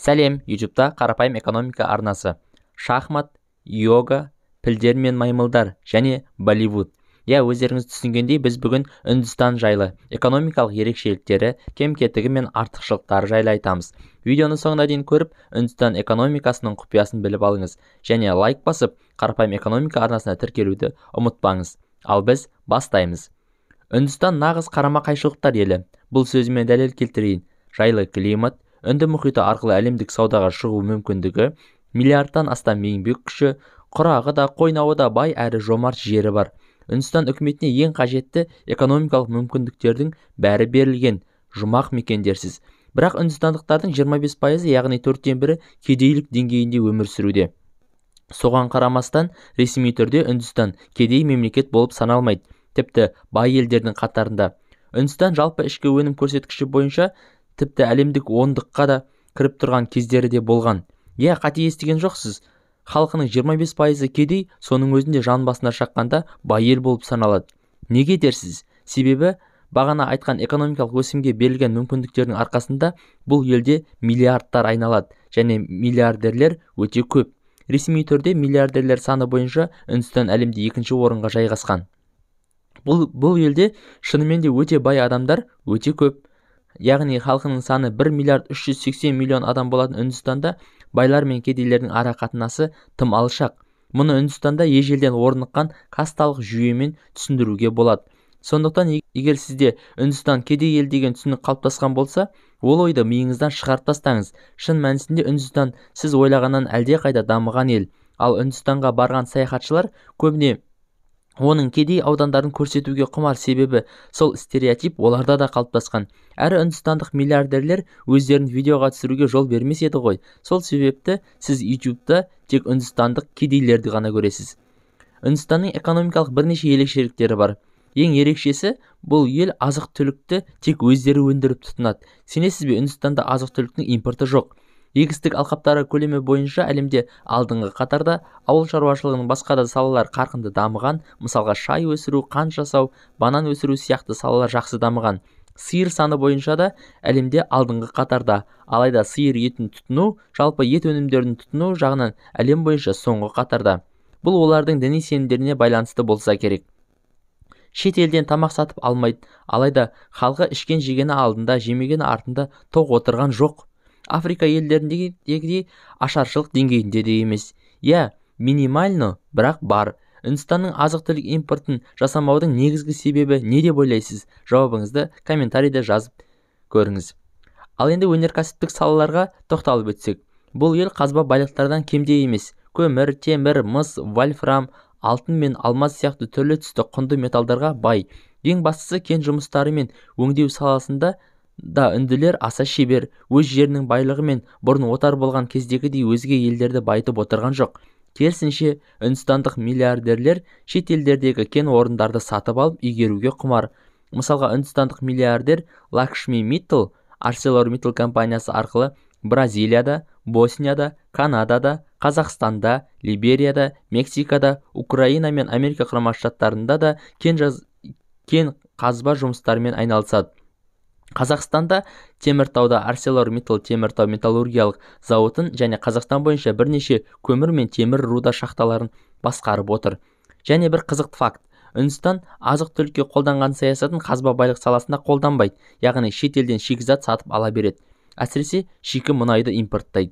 Сәлем, YouTube'да қарапайым экономика арнасы. Шахмат, йога, пілдер мен маймылдар және Болливуд. Өздеріңіз түсінгендей, біз бүгін Үндістан жайлы, экономикалық ерекшеліктері, кем-кетігі мен артықшылықтары жайлы айтамыз. Видеоны соңына дейін көріп, Үндістан экономикасының құпиясын біліп алыңыз. Және лайк басып, қарапайым экономика арнасына тіркелуді ұмытпаңыз. Ал біз бастаймыз. Үндістан нағыз қарама-қайшылықтар елі. Бұл сөзіме дәлел келтірейін. Жайлы климат, Үнді мұхиты арқылы әлемдік саудаға шығу мүмкіндігі, миллиардтан астам еңбек күші, құрағы да, қойнауы да бай әрі жомарт жері бар. Үндістан үкіметіне ең қажетті экономикалық мүмкіндіктердің бәрі берілген, жұмақ мекендерсіз. Бірақ үндістандықтардың 25%, яғни 1/4 кедейлік деңгейінде өмір сүруде. Соған қарамастан, ресми түрде Үндістан кедей мемлекет болып саналмайды, тіпті бай елдердің қатарында. Үндістан жалпы ішкі өнім көрсеткіші бойынша тіпті әлемдік 10-дыққа да кіріп тұрған кездері де болған. Қате естіген жоқсыз. Халқының 25%-і кедей, соның өзінде жан басына шаққанда бай ел болып саналады. Неге дерсіз? Себебі бағана айтқан экономикалық өсімге берілген мүмкіндіктердің арқасында бұл елде миллиардтар айналады, және миллиардерлер өте көп. Ресми түрде миллиардерлер саны бойынша Үндістан әлемде 2-ші орынға жайғасқан. Бұл елде шынымен де өте бай адамдар өте көп. Яғни халқының саны 1,380,000,000 адам болатын Үндістанда байлар мен кедейлердің ара қатынасы тым алшақ. Мұны Үндістанда ежелден орныққан касталық жүйемен түсіндіруге болады. Сондықтан егер сізде Үндістан кедей ел деген түсінік қалыптасқан болса, ол ойды миыңыздан шығарып тастаңыз. Шын мәнісінде Үндістан сіз ойлағаннан әлде қайда дамыған ел. Ал Үндістанға барған саяхатшылар көбіне оның кедей аудандарын көрсетуге құмар, себебі сол стереотип оларда да қалыптасқан. Әрі үндістандық миллиардерлер өздерін видеоға түсіруге жол бермес еді ғой. Сол себепті сіз YouTube'да тек үндістандық кедейлерді ғана көресіз. Үндістанның экономикалық бірнеше ерекшеліктері бар. Ең ерекшесі, бұл ел азық-түлікті тек өздері өндіріп тұтынады. Сенесіз бе, Үндістанда азық-түліктің импорты жоқ. Егістік алқаптары көлемі бойынша әлемде алдыңғы қатарда, ауыл шаруашылығының басқа да салалар қарқынды дамыған, мысалға шай өсіру, қант жасау, банан өсіру сияқты салалар жақсы дамыған. Сиыр саны бойынша да әлемде алдыңғы қатарда, алайда сиыр етін тұтыну, жалпы ет өнімдерін тұтыну жағынан әлем бойынша соңғы қатарда. Бұл олардың діни сенімдеріне байланысты болса керек. Шет елден тамақ сатып алмайды, алайда халқы ішкен жегені алдында, жемегені артында тоқ отырған жоқ. Африка елдеріндегідей ашаршылық деңгейінде де емес. Минимально, бірақ бар. Үндістанның азық-түлік импортын жасамаудың негізгі себебі не деп ойлайсыз? Жауабыңызды комментарийде жазып көріңіз. Ал енді өнеркәсіптік салаларға тоқталып өтсек. Бұл ел қазба байлықтардан кемде емес. Көмір, темір, мыс, вольфрам, алтын мен алмаз сияқты түрлі түсті құнды металдарға бай. Ең бастысы кен жұмыстары мен өңдеу саласында да үнділер аса шебер. Өз жерінің байлығы мен бұрын отар болған кездегідей өзге елдерді байытып отырған жоқ. Керісінше, үндістандық миллиардерлер шет елдердегі кен орындарды сатып алып игеруге құмар. Мысалға, үндістандық миллиардер Лакшми Миттл ArcelorMittal компаниясы арқылы Бразилияда, Боснияда, Канадада, Қазақстанда, Либерияда, Мексикада, Украина мен Америка құрама штаттарында да кен қазба жұмыстарымен айналысады. Қазақстанда Теміртауда ArcelorMittal теміртау металлургиялық зауытын және Қазақстан бойынша бірнеше көмір мен темір руда шахталарын басқарып отыр. Және бір қызықты факт. Үндістан азық-түлікке қолданған саясатын қазба байлық саласында қолданбайды, яғни шет елден шикізат сатып ала береді. Әсіресе шикі мұнайды импорттайды.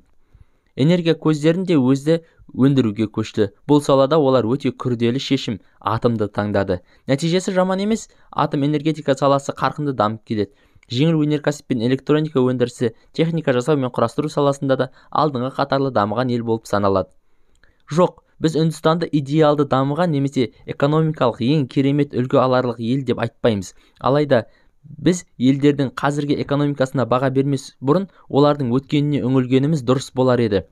Энергия көздерін де өзді өндіруге көшті. Бұл салада олар өте күрделі шешім, атомды таңдады. Нәтижесі жаман емес, атом энергетика саласы қарқынды дамып келеді. Жеңіл өнеркәсіп пен электроника өндірісі, техника жасау мен құрастыру саласында да алдыңғы қатарлы дамыған ел болып саналады. Жоқ, біз Үндістанды идеалды дамыған немесе экономикалық ең керемет үлгі аларлық ел деп айтпаймыз. Алайда біз елдердің қазіргі экономикасына баға бермес бұрын олардың өткеніне үңілгеніміз дұрыс болар еді.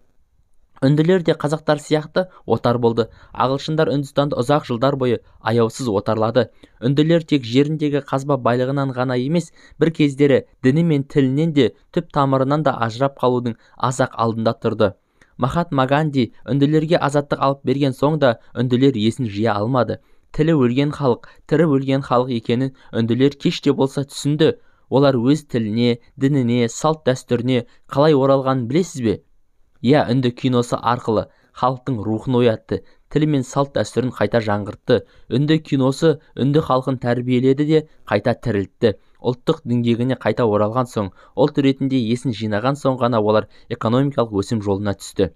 Үнділер де қазақтар сияқты отар болды. Ағылшындар Үндістанды ұзақ жылдар бойы аяусыз отарлады. Үнділер тек жеріндегі қазба байлығынан ғана емес, бір кездері діні мен тілінен де түп тамырынан да ажырап қалудың аз-ақ алдында тұрды. Махатма Ганди үнділерге азаттық алып берген соң да үнділер есін жия алмады. Тілі өлген халық, тірі өлген халық екенін үнділер кеш те болса түсінді. олар өз тіліне, дініне, салт дәстүріне қалай оралғанын білесіз бе? Иә, үнді киносы арқылы халықтың рухын оятты, тілі мен салт дәстүрін қайта жаңғыртты. Үнді киносы үнді халқын тәрбиеледі де қайта тірілтті. Ұлттық діңгегіне қайта оралған соң, ұлт ретінде есін жинаған соң ғана олар экономикалық өсім жолына түсті.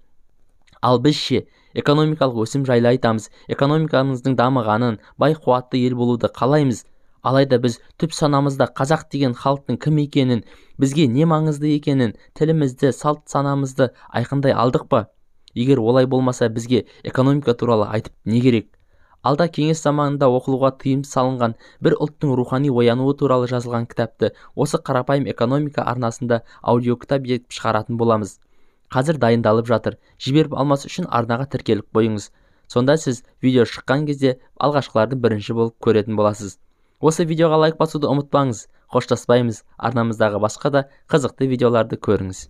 Ал біз ше, экономикалық өсім жайлы айтамыз, экономикамыздың дамығанын, бай қуатты ел болуды қалаймыз. Алайда біз түп санамызда қазақ деген халықтың кім екенін, бізге не маңызды екенін, тілімізді, салт санамызды айқындай алдық па? Егер олай болмаса, бізге экономика туралы айтып не керек? Алда кеңес заманында оқылуға тыйым салынған бір ұлттың рухани оянуы туралы жазылған кітапты осы қарапайым экономика арнасында аудиокітап етіп шығаратын боламыз. Қазір дайындалып жатыр. Жіберіп алмас үшін арнаға тіркеліп қойыңыз. Сонда сіз видео шыққан кезде алғашқылардың бірінші болып көретін боласыз. Осы видеоға лайк басуды ұмытпаңыз. Қоштаспаймыз. Арнамыздағы басқа да қызықты видеоларды көріңіз.